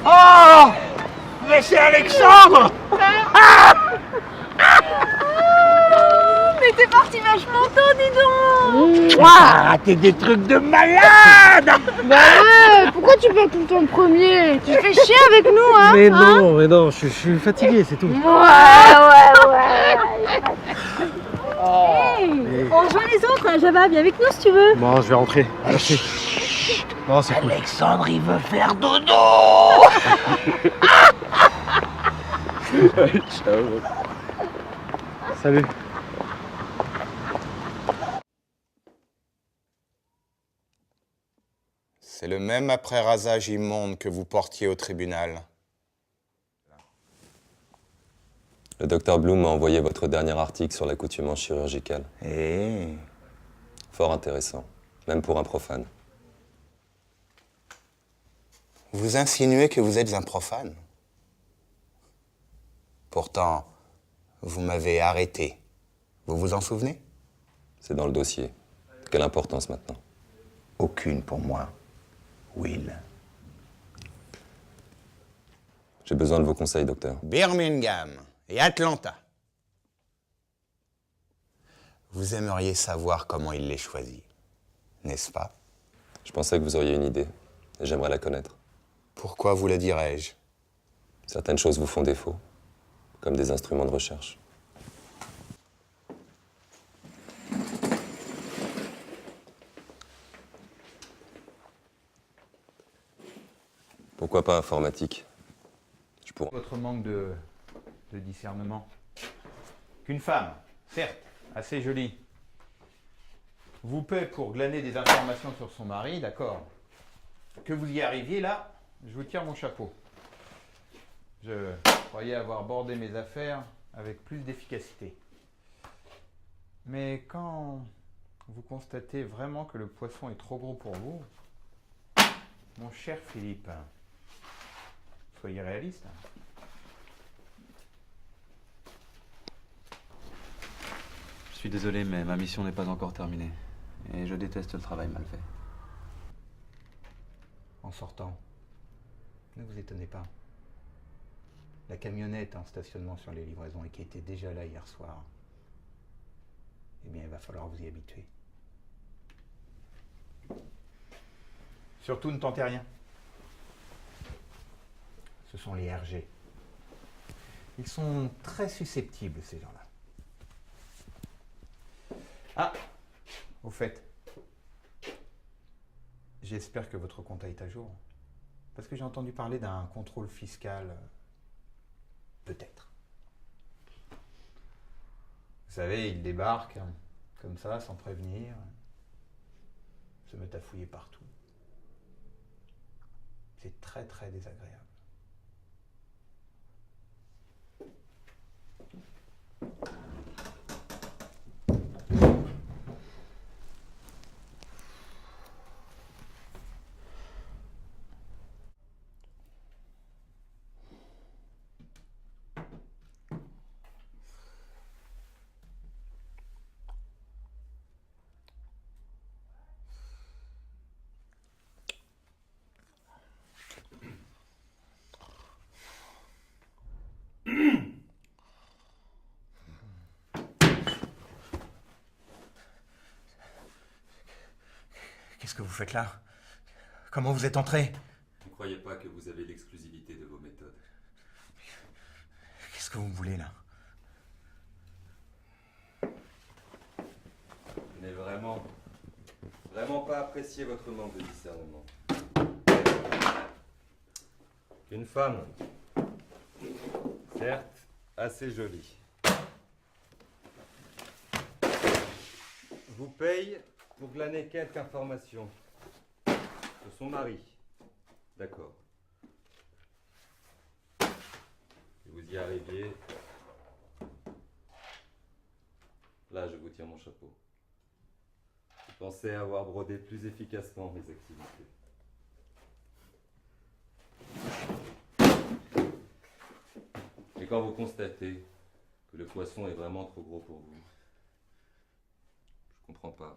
Oh! Mais c'est Alexandre! Mais t'es parti vachement tôt, dis donc. Ouah, t'es des trucs de malade! Bah ouais, pourquoi tu vas tout le temps le premier? Tu fais chier avec nous, hein? Mais non, je suis fatigué, c'est tout. Ouais. Hey, on rejoint les autres, hein, Java, viens avec nous si tu veux. Bon, je vais rentrer. Merci. Non, c'est cool. Alexandre, il veut faire dodo! Ciao. Salut. C'est le même après-rasage immonde que vous portiez au tribunal. Le docteur Bloom m'a envoyé votre dernier article sur l'accoutumance chirurgicale. Fort intéressant, même pour un profane. Vous insinuez que vous êtes un profane. Pourtant, vous m'avez arrêté. Vous vous en souvenez? C'est dans le dossier. Quelle importance maintenant? Aucune pour moi, Will. J'ai besoin de vos conseils, docteur. Birmingham et Atlanta. Vous aimeriez savoir comment il les choisit, n'est-ce pas? Je pensais que vous auriez une idée, et j'aimerais la connaître. Pourquoi vous la dirais-je? Certaines choses vous font défaut, comme des instruments de recherche. Pourquoi pas informatique? Je pourrais... Votre manque de discernement. Qu'une femme, certes, assez jolie, vous paie pour glaner des informations sur son mari, d'accord. Que vous y arriviez là, je vous tire mon chapeau. Je croyais avoir bordé mes affaires avec plus d'efficacité. Mais quand vous constatez vraiment que le poisson est trop gros pour vous, mon cher Philippe, soyez réaliste. Je suis désolé, mais ma mission n'est pas encore terminée. Et je déteste le travail mal fait. En sortant, ne vous étonnez pas. La camionnette en stationnement sur les livraisons et qui était déjà là hier soir, eh bien, il va falloir vous y habituer. Surtout, ne tentez rien. Ce sont les RG. Ils sont très susceptibles, ces gens-là. Ah, au fait, j'espère que votre compte est à jour. Parce que j'ai entendu parler d'un contrôle fiscal, peut-être. Vous savez, ils débarquent, comme ça, sans prévenir, se mettent à fouiller partout. C'est très très désagréable. Qu'est-ce que vous faites là? Comment vous êtes entré? Ne croyez pas que vous avez l'exclusivité de vos méthodes. Qu'est-ce que vous voulez là? Je n'ai vraiment pas apprécié votre manque de discernement. Une femme, certes, assez jolie, vous paye pour glaner quelques informations sur son mari. D'accord. Que vous y arriviez. Là, je vous tire mon chapeau. Je pensais avoir brodé plus efficacement mes activités. Et quand vous constatez que le poisson est vraiment trop gros pour vous, je comprends pas.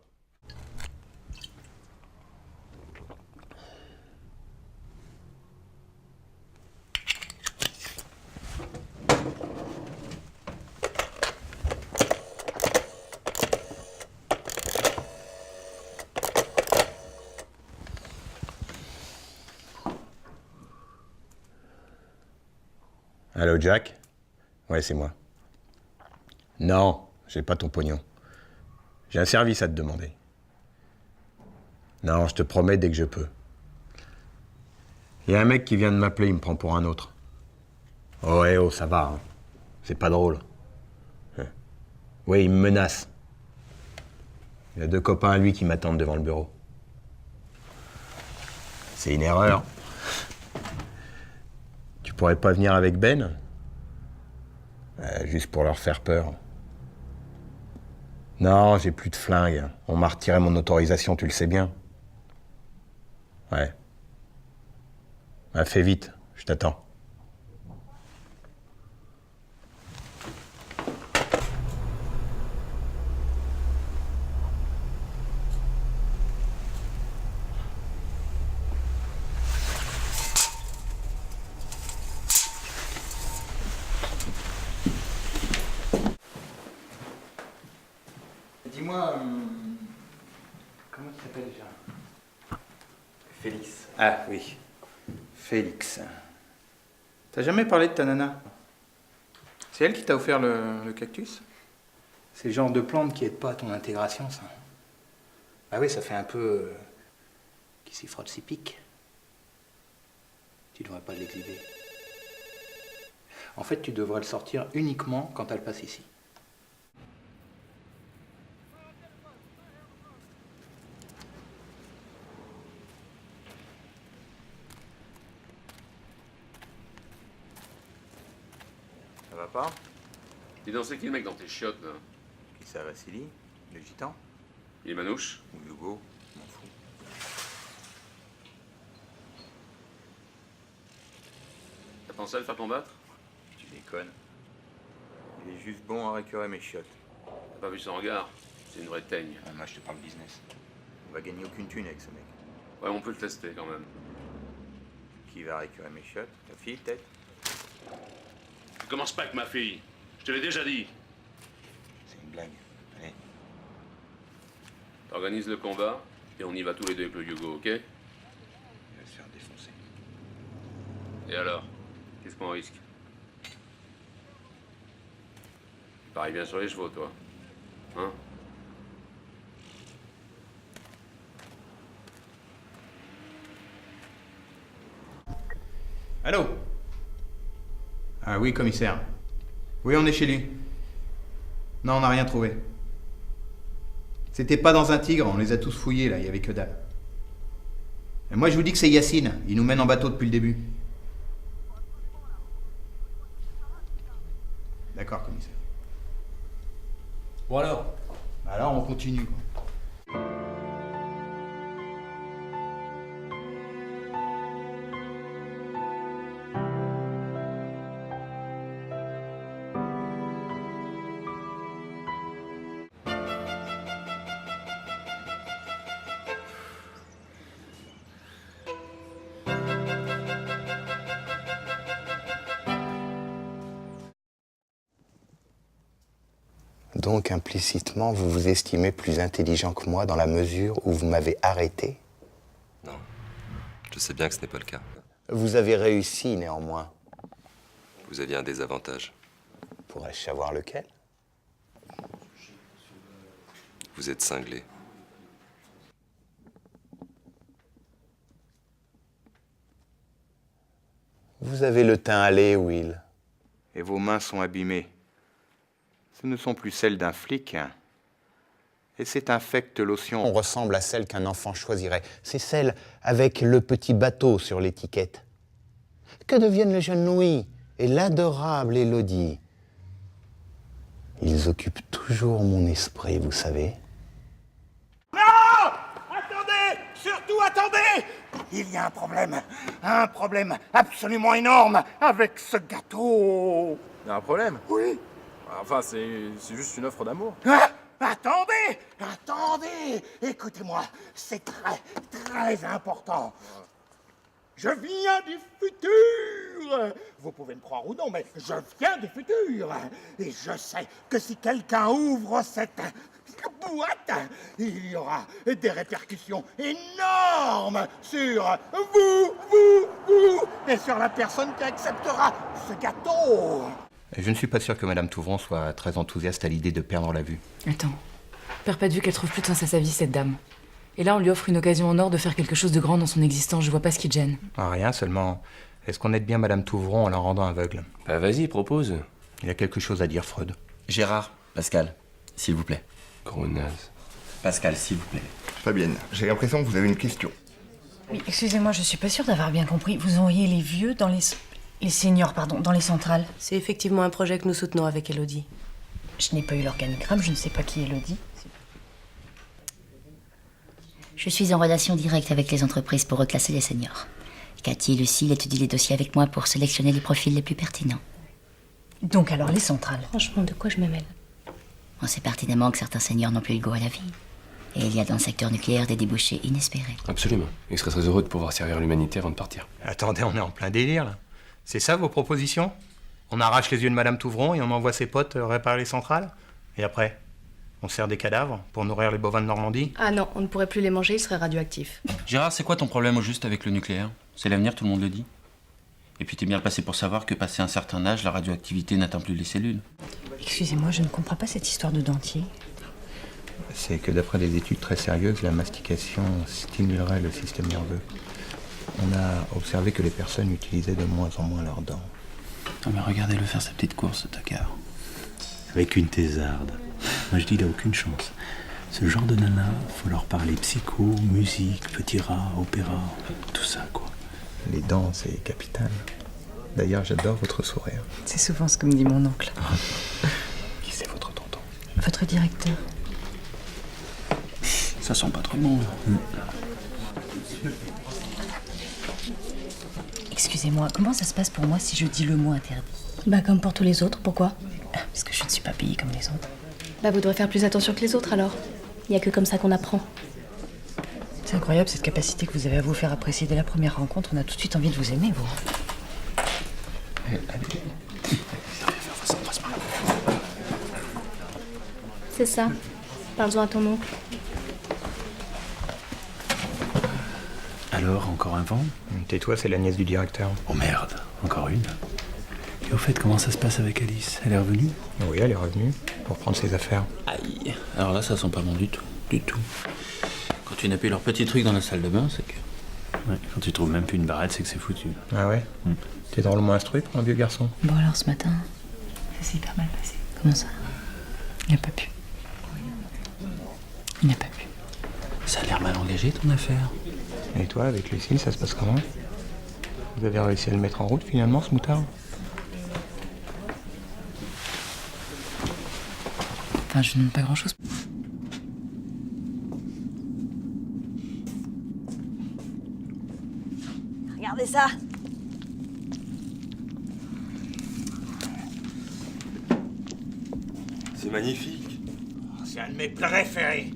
Allô, Jack? Ouais, c'est moi. Non, j'ai pas ton pognon. J'ai un service à te demander. Non, je te promets dès que je peux. Il y a un mec qui vient de m'appeler, il me prend pour un autre. Oh, ça va, hein. C'est pas drôle. Oui, il me menace. Il y a 2 copains à lui qui m'attendent devant le bureau. C'est une erreur. Tu pourrais pas venir avec Ben? Juste pour leur faire peur. Non, j'ai plus de flingue. On m'a retiré mon autorisation, tu le sais bien. Ouais. Fais vite, je t'attends. Dis-moi, comment tu t'appelles déjà? Félix. Ah oui, Félix. T'as jamais parlé de ta nana? C'est elle qui t'a offert le cactus? C'est le genre de plante qui aide pas à ton intégration, ça. Ah oui, ça fait un peu... qui s'y frotte, s'y pique. Tu devrais pas l'exhiber. En fait, tu devrais le sortir uniquement quand elle passe ici. Ça va pas? Dis donc, c'est qui le mec dans tes chiottes, là? Qui ça, Vassili? Le gitan? Il est manouche? Ou Hugo? Je m'en fous. T'as pensé à le faire combattre? Tu déconnes. Il est juste bon à récurer mes chiottes. T'as pas vu son regard? C'est une vraie teigne. Ah, moi, je te parle business. On va gagner aucune thune avec ce mec. Ouais, on peut le tester, quand même. Qui va récurer mes chiottes? Ta fille, peut-être? Tu commences pas avec ma fille. Je te l'ai déjà dit. C'est une blague. Allez. T'organises le combat, et on y va tous les deux avec le Hugo, ok? Il va se faire défoncer. Et alors? Qu'est-ce qu'on risque? Tu paries bien sur les chevaux, toi. Hein? Allô? Ah oui, commissaire. Oui, on est chez lui. Non, on n'a rien trouvé. C'était pas dans un tigre, on les a tous fouillés, là, il y avait que dalle. Et moi, je vous dis que c'est Yacine, il nous mène en bateau depuis le début. D'accord, commissaire. Bon alors? Alors, on continue, quoi. Donc, implicitement, vous vous estimez plus intelligent que moi dans la mesure où vous m'avez arrêté? Non. Je sais bien que ce n'est pas le cas. Vous avez réussi, néanmoins. Vous aviez un désavantage. Pourrais-je savoir lequel? Vous êtes cinglé. Vous avez le teint allé, Will. Et vos mains sont abîmées. Ce ne sont plus celles d'un flic. Et cette infecte lotion... On ressemble à celle qu'un enfant choisirait. C'est celle avec le petit bateau sur l'étiquette. Que deviennent le jeune Louis et l'adorable Élodie? Ils occupent toujours mon esprit, vous savez. Non! Attendez! Surtout attendez! Il y a un problème absolument énorme avec ce gâteau. Il y a un problème? Oui. Enfin, c'est juste une offre d'amour. Ah, attendez! Écoutez-moi, c'est très important. Je viens du futur. Vous pouvez me croire ou non, mais je viens du futur. Et je sais que si quelqu'un ouvre cette boîte, il y aura des répercussions énormes sur vous, et sur la personne qui acceptera ce gâteau. Je ne suis pas sûr que Madame Touvron soit très enthousiaste à l'idée de perdre la vue. Attends, perds pas de vue qu'elle trouve plus de sens à sa vie, cette dame. Et là, on lui offre une occasion en or de faire quelque chose de grand dans son existence, je vois pas ce qui te gêne. Ah, rien, seulement, est-ce qu'on aide bien Madame Touvron en la rendant aveugle? Bah vas-y, propose. Il a quelque chose à dire, Freud. Gérard, Pascal, s'il vous plaît. Gros naze. Pascal, s'il vous plaît. Fabienne, j'ai l'impression que vous avez une question. Oui, excusez-moi, je suis pas sûre d'avoir bien compris. Vous envoyez les vieux dans les seniors, pardon, dans les centrales. C'est effectivement un projet que nous soutenons avec Elodie. Je n'ai pas eu l'organigramme, je ne sais pas qui est Elodie. Je suis en relation directe avec les entreprises pour reclasser les seniors. Cathy et Lucille étudient les dossiers avec moi pour sélectionner les profils les plus pertinents. Donc alors les centrales. Franchement, de quoi je me mêle? On sait pertinemment que certains seniors n'ont plus le goût à la vie. Et il y a dans le secteur nucléaire des débouchés inespérés. Absolument. Il serait très heureux de pouvoir servir l'humanité avant de partir. Attendez, on est en plein délire, là. C'est ça, vos propositions? On arrache les yeux de Madame Touvron et on envoie ses potes réparer les centrales? Et après, on sert des cadavres pour nourrir les bovins de Normandie? Ah non, on ne pourrait plus les manger, ils seraient radioactifs. Gérard, c'est quoi ton problème au juste avec le nucléaire? C'est l'avenir, tout le monde le dit. Et puis t'es bien placé pour savoir que passé un certain âge, la radioactivité n'atteint plus les cellules. Excusez-moi, je ne comprends pas cette histoire de dentier. C'est que d'après des études très sérieuses, la mastication stimulerait le système nerveux. On a observé que les personnes utilisaient de moins en moins leurs dents. Non mais regardez-le faire sa petite course, ce tocard. Avec une thésarde. Moi je dis, il a aucune chance. Ce genre de nana, faut leur parler psycho, musique, petit rat, opéra, tout ça quoi. Les dents, c'est capital. D'ailleurs, j'adore votre sourire. C'est souvent ce que me dit mon oncle. Qui c'est votre tonton? Votre directeur. Ça sent pas trop bon. Excusez-moi, comment ça se passe pour moi si je dis le mot interdit? Bah comme pour tous les autres, pourquoi? Parce que je ne suis pas payée comme les autres. Bah vous devrez faire plus attention que les autres alors. Il y a que comme ça qu'on apprend. C'est incroyable cette capacité que vous avez à vous faire apprécier dès la première rencontre. On a tout de suite envie de vous aimer, vous. C'est ça. Parle-en à ton oncle. Alors, encore un vent? Tais-toi, c'est la nièce du directeur. Oh merde, encore une. Et au fait, comment ça se passe avec Alice? Elle est revenue? Oui, elle est revenue pour prendre ses affaires. Aïe. Alors là, ça sent pas bon du tout. Du tout. Quand tu n'as plus leur petit truc dans la salle de bain, c'est que... Ouais, quand tu trouves même plus une barrette, c'est que c'est foutu. Ah ouais? T'es drôlement instruit pour un vieux garçon. Bon alors ce matin, ça s'est hyper mal passé. Comment ça? Il n'a pas pu. Il n'a pas pu. Ça a l'air mal engagé, ton affaire. Et toi, avec Lucille, ça se passe comment? Vous avez réussi à le mettre en route, finalement, ce moutard? Enfin, je ne demande pas grand-chose. Regardez ça. C'est magnifique. C'est un de mes préférés.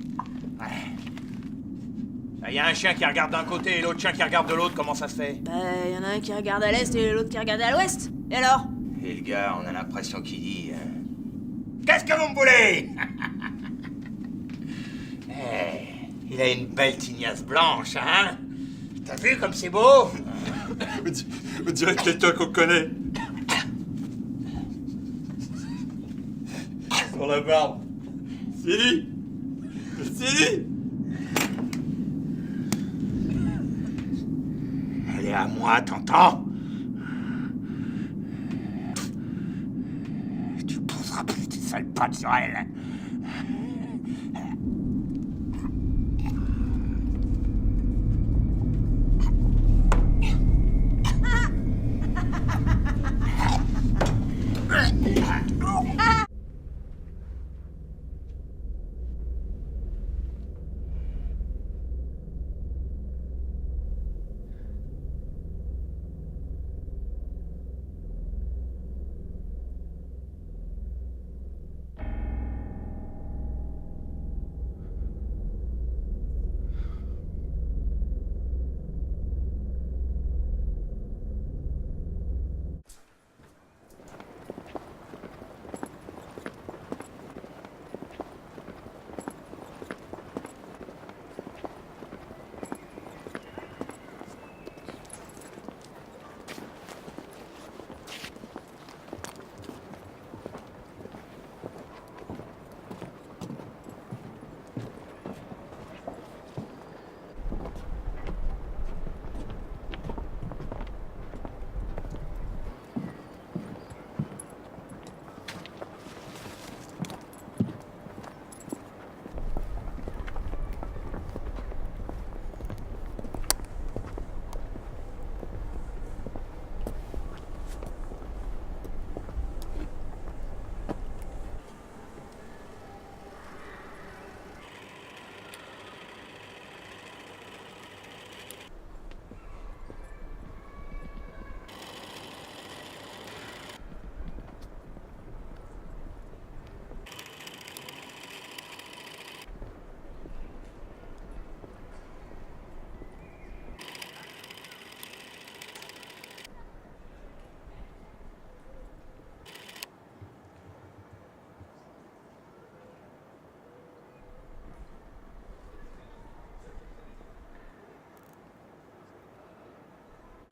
Il y a un chien qui regarde d'un côté et l'autre chien qui regarde de l'autre, comment ça se fait? Bah, y en a un qui regarde à l'est et l'autre qui regarde à l'ouest. Et alors? Et le gars, on a l'impression qu'il dit... Qu'est-ce que vous me voulez? Il a une belle tignasse blanche, hein? T'as vu comme c'est beau? On dirait quelqu'un qu'on connaît. Sur la barbe. C'est lui. C'est lui. Elle est à moi, t'entends? Tu poseras plus tes sales pattes sur elle.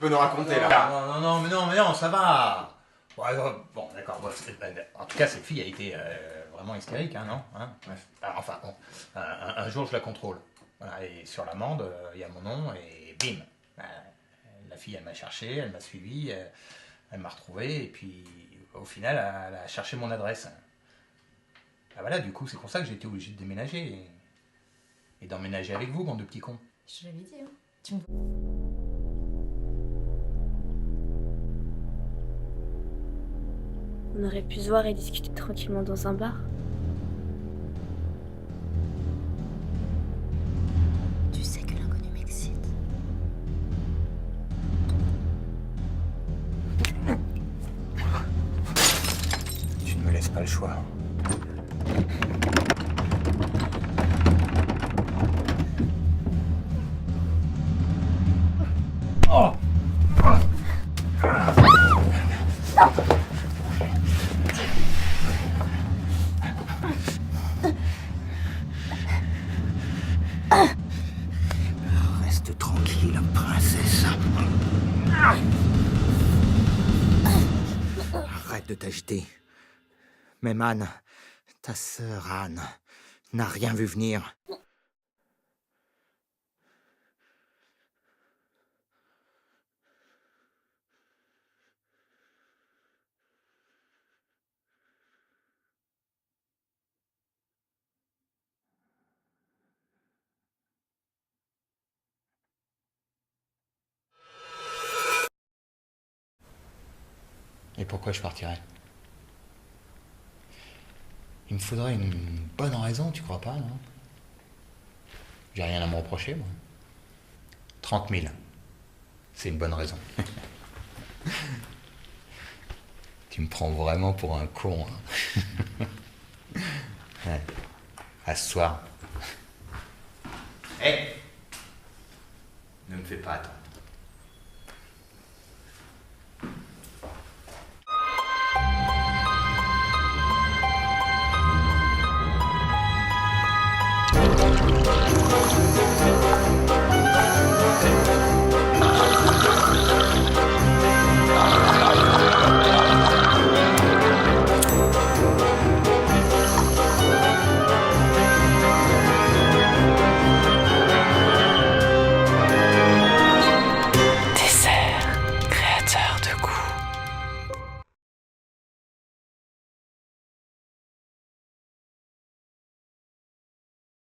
peux nous raconter là. Non, ça va. Bon, d'accord. En tout cas, cette fille a été vraiment hystérique, hein, non hein ouais. Alors, enfin, bon, un jour, je la contrôle. Voilà, et sur l'amende, il y a mon nom, et bim. La fille, elle m'a cherché, elle m'a suivi, elle m'a retrouvé, et puis au final, elle a cherché mon adresse. Ah voilà, du coup, c'est pour ça que j'ai été obligé de déménager. Et d'emménager avec vous, bande de petits cons. Je l'avais dit, hein. Tu me... On aurait pu se voir et discuter tranquillement dans un bar. Tu sais que l'inconnu m'excite. Tu ne me laisses pas le choix. Reste tranquille, princesse. Arrête de t'agiter. Même Anne, ta sœur Anne, n'a rien vu venir. Et pourquoi je partirais? Il me faudrait une bonne raison, tu crois pas, non? J'ai rien à me reprocher, moi. 30 000. C'est une bonne raison. Tu me prends vraiment pour un con, hein. Ouais. À ce soir. Hé! Ne me fais pas attendre.